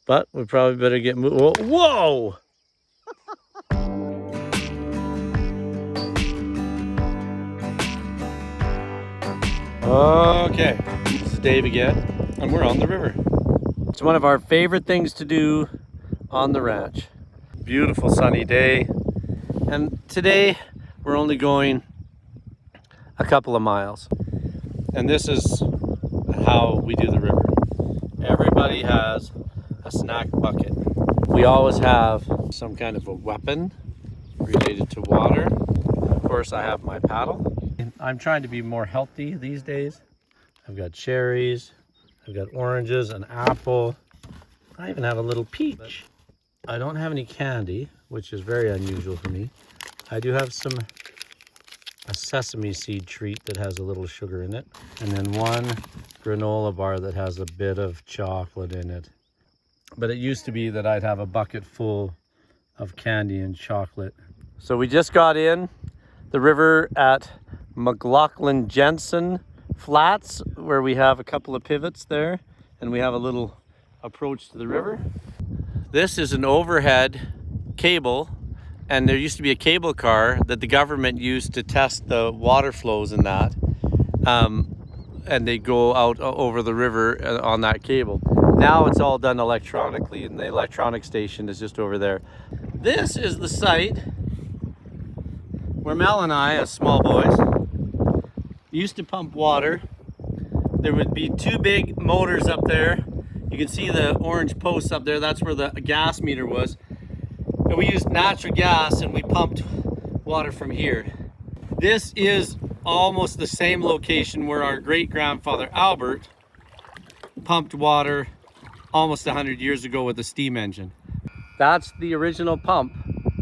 But we probably better get moving. Whoa! Okay, this is Dave again, and we're on the river. It's one of our favorite things to do on the ranch. Beautiful sunny day, and today we're only going a couple of miles. And this is how we do the river. Everybody has a snack bucket. We always have some kind of a weapon related to water. Of course, I have my paddle. I'm trying to be more healthy these days. I've got cherries, I've got oranges, an apple. I even have a little peach. I don't have any candy, which is very unusual for me. I do have a sesame seed treat that has a little sugar in it, and then one granola bar that has a bit of chocolate in it. But it used to be that I'd have a bucket full of candy and chocolate. So we just got in the river at McLaughlin Jensen Flats, where we have a couple of pivots there, and we have a little approach to the river. This is an overhead cable, and there used to be a cable car that the government used to test the water flows in that, and they go out over the river on that cable. Now it's all done electronically, and the electronic station is just over there. This is the site where Mel and I, as small boys, used to pump water. There would be two big motors up there. You can see the orange posts up there. That's where the gas meter was. And we used natural gas, and we pumped water from here. This is almost the same location where our great-grandfather Albert pumped water almost 100 years ago with a steam engine. That's the original pump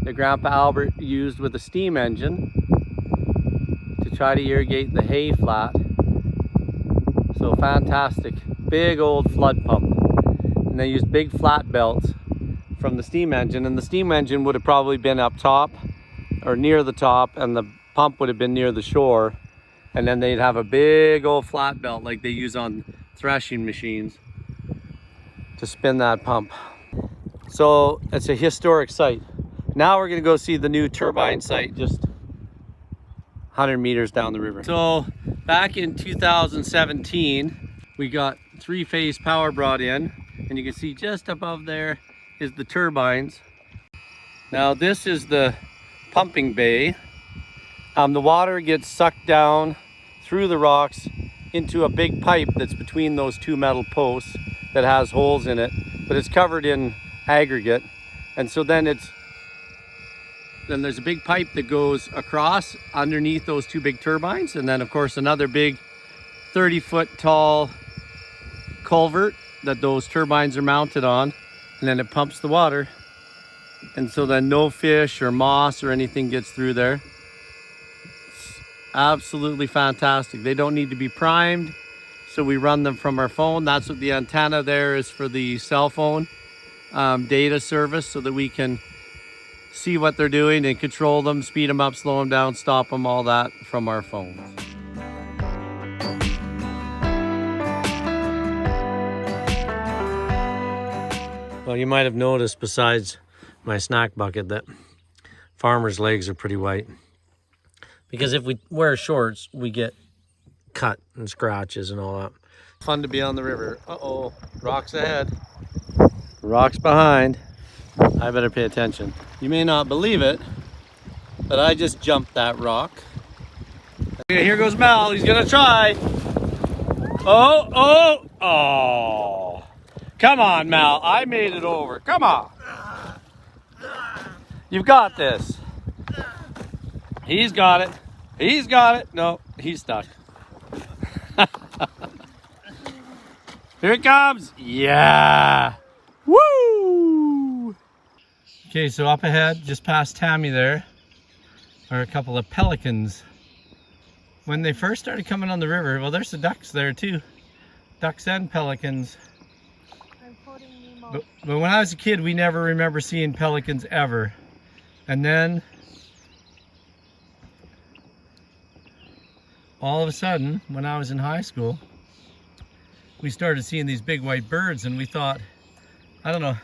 that Grandpa Albert used with a steam engine to try to irrigate the hay flat. So fantastic, big old flood pump. And they used big flat belts from the steam engine, and the steam engine would have probably been up top or near the top, and the pump would have been near the shore, and then they'd have a big old flat belt like they use on threshing machines to spin that pump. So it's a historic site. Now we're gonna go see the new turbine site just 100 meters down the river. So back in 2017, we got three-phase power brought in, and you can see just above there is the turbines. Now this is the pumping bay. The water gets sucked down through the rocks into a big pipe that's between those two metal posts that has holes in it, but it's covered in aggregate. And so then there's a big pipe that goes across underneath those two big turbines, and then of course another big 30-foot tall culvert that those turbines are mounted on, and then it pumps the water, and so then no fish or moss or anything gets through there. It's absolutely fantastic. They don't need to be primed, so we run them from our phone. That's what the antenna there is for the cell phone data service, so that we can see what they're doing and control them, speed them up, slow them down, stop them, all that from our phones. Well, you might have noticed, besides my snack bucket, that farmer's legs are pretty white. Because if we wear shorts, we get cut and scratches and all that. Fun to be on the river. Uh-oh, rocks ahead, rocks behind. I better pay attention. You may not believe it, but I just jumped that rock. Okay, here goes Mel. He's gonna try. Oh. Come on, Mel. I made it over. Come on. You've got this. He's got it. He's got it. No, he's stuck. Here it comes. Yeah. Woo! Okay, so up ahead, just past Tammy there, are a couple of pelicans. When they first started coming on the river, well, there's the ducks there too. Ducks and pelicans. But when I was a kid, we never remember seeing pelicans ever. And then all of a sudden, when I was in high school, we started seeing these big white birds, and we thought, I don't know.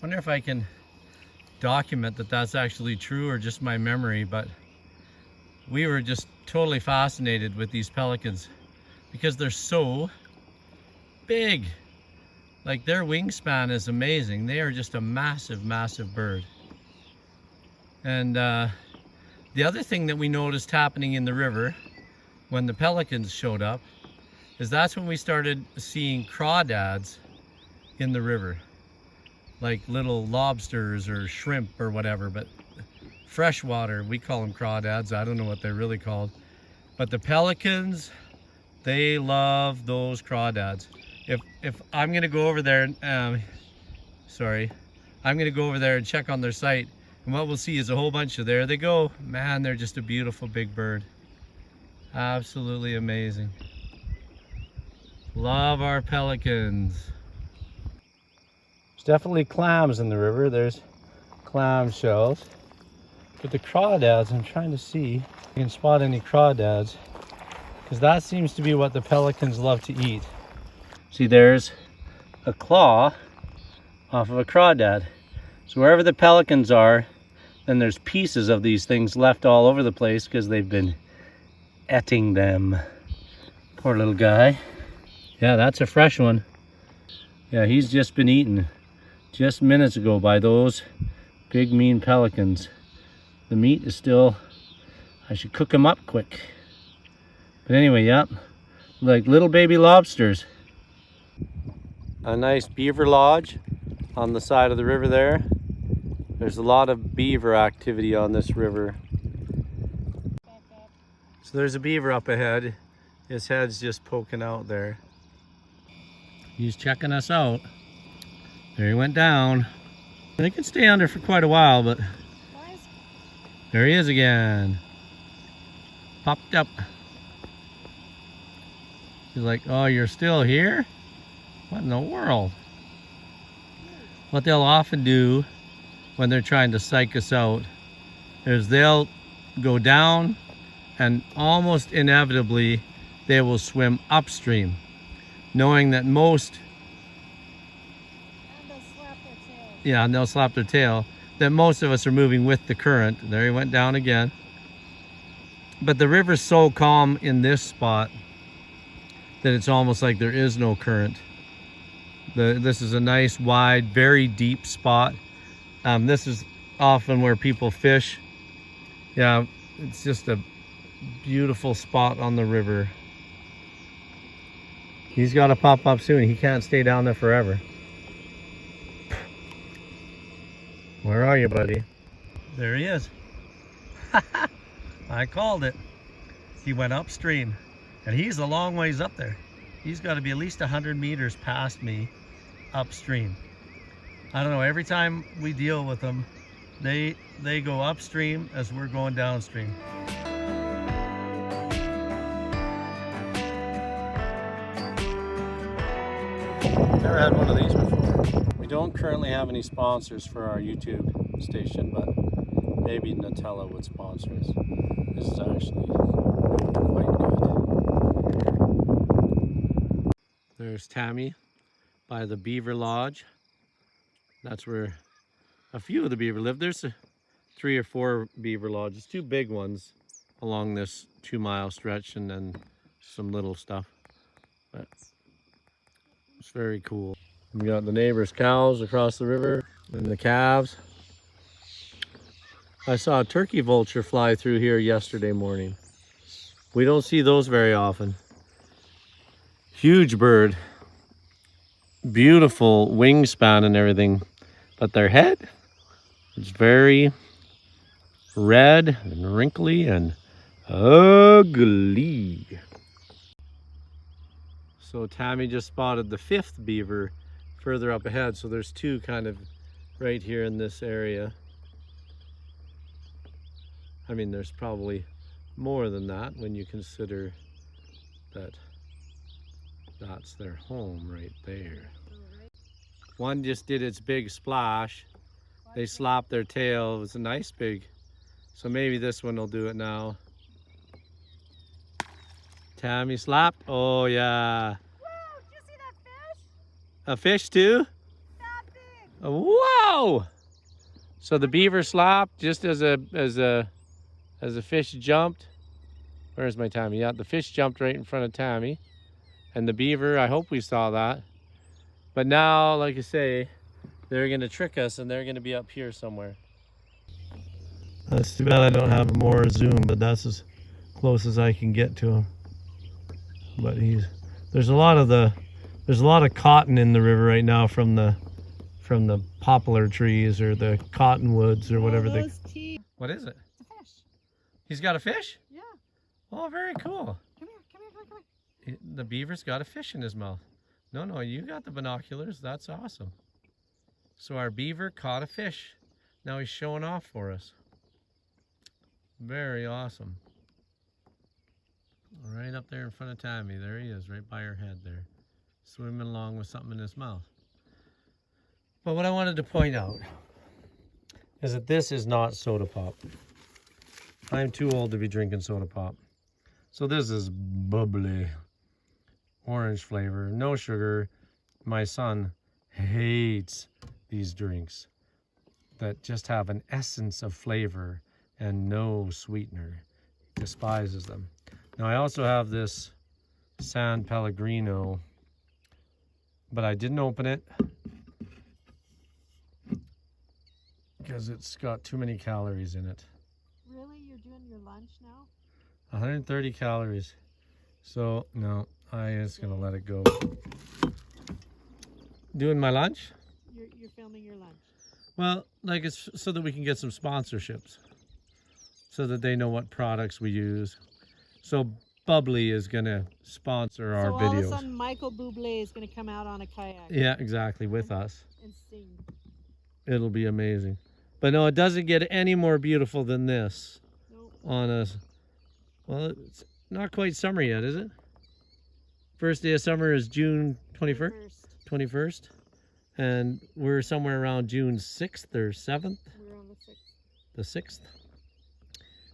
Wonder if I can document that that's actually true or just my memory, but we were just totally fascinated with these pelicans because they're so big. Like, their wingspan is amazing. They are just a massive, massive bird. And the other thing that we noticed happening in the river when the pelicans showed up is that's when we started seeing crawdads in the river. Like little lobsters or shrimp or whatever, but freshwater, we call them crawdads. I don't know what they're really called. But the pelicans, they love those crawdads. If I'm gonna go over there, I'm gonna go over there and check on their site, and what we'll see is a whole bunch of, there they go. Man, they're just a beautiful big bird. Absolutely amazing. Love our pelicans. There's definitely clams in the river. There's clam shells. But the crawdads, I'm trying to see if I can spot any crawdads, because that seems to be what the pelicans love to eat. See, there's a claw off of a crawdad. So wherever the pelicans are, then there's pieces of these things left all over the place because they've been eating them. Poor little guy. Yeah, that's a fresh one. Yeah, he's just been eaten just minutes ago by those big mean pelicans. The meat is still, I should cook him up quick. But anyway, yep, like little baby lobsters. A nice beaver lodge on the side of the river there. There's a lot of beaver activity on this river. So there's a beaver up ahead. His head's just poking out there. He's checking us out. There he went down. They could stay under for quite a while, but there he is again. Popped up. He's like, oh, you're still here? What in the world? What they'll often do when they're trying to psych us out is they'll go down and almost inevitably they will swim upstream, knowing that most, and they'll slap their tail. Yeah, and they'll slap their tail, that most of us are moving with the current. There he went down again. But the river's so calm in this spot that it's almost like there is no current. This is a nice, wide, very deep spot. This is often where people fish. Yeah, it's just a beautiful spot on the river. He's got to pop up soon. He can't stay down there forever. Where are you, buddy? There he is. I called it. He went upstream, and he's a long ways up there. He's got to be at least 100 meters past me upstream. I don't know, every time we deal with them, they go upstream as we're going downstream. Never had one of these before. We don't currently have any sponsors for our YouTube station, but maybe Nutella would sponsor us. This is actually quite good. There's Tammy by the Beaver Lodge. That's where a few of the beaver live. There's 3 or 4 beaver lodges, 2 big ones along this 2-mile stretch, and then some little stuff. But it's very cool. We got the neighbors' cows across the river and the calves. I saw a turkey vulture fly through here yesterday morning. We don't see those very often. Huge bird. Beautiful wingspan and everything. But their head is very red and wrinkly and ugly. So Tammy just spotted the 5th beaver further up ahead. So there's 2 kind of right here in this area. I mean, there's probably more than that when you consider that that's their home right there. One just did its big splash. They slapped their tail. It was a nice big. So maybe this one will do it now. Tammy slapped. Oh yeah. Whoa, did you see that fish? A fish too? That big. Whoa! So the beaver slapped just as a fish jumped. Where's my Tammy? Yeah, the fish jumped right in front of Tammy. And the beaver, I hope we saw that. But now, like I say, they're gonna trick us and they're gonna be up here somewhere. That's too bad I don't have more zoom, but that's as close as I can get to him. But there's a lot of cotton in the river right now from the poplar trees or the cottonwoods or whatever they. What is it? It's a fish. He's got a fish? Yeah. Oh, very cool. Come here. The beaver's got a fish in his mouth. No, you got the binoculars. That's awesome. So our beaver caught a fish. Now he's showing off for us. Very awesome. Right up there in front of Tammy. There he is, right by her head there. Swimming along with something in his mouth. But what I wanted to point out is that this is not soda pop. I'm too old to be drinking soda pop. So this is bubbly orange flavor, no sugar. My son hates these drinks that just have an essence of flavor and no sweetener. Despises them. Now I also have this San Pellegrino, but I didn't open it because it's got too many calories in it. Really? You're doing your lunch now? 130 calories. So no, I just gonna let it go. Doing my lunch? You're filming your lunch. Well, like it's so that we can get some sponsorships, so that they know what products we use. So Bubbly is gonna sponsor our videos. So all of a sudden Michael Bublé is gonna come out on a kayak. Yeah, exactly, with us. And sing. It'll be amazing. But no, it doesn't get any more beautiful than this. Nope. On a, well, it's not quite summer yet, is it? First day of summer is June 21st? 21st. And we're somewhere around June 6th or 7th? We're on the 6th. The 6th.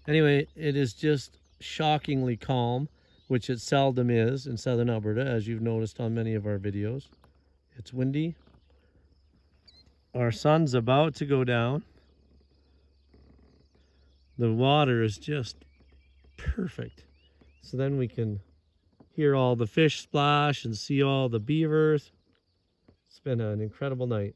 Anyway, it is just shockingly calm, which it seldom is in southern Alberta, as you've noticed on many of our videos. It's windy. Our sun's about to go down. The water is just perfect. So then we can hear all the fish splash and see all the beavers. It's been an incredible night.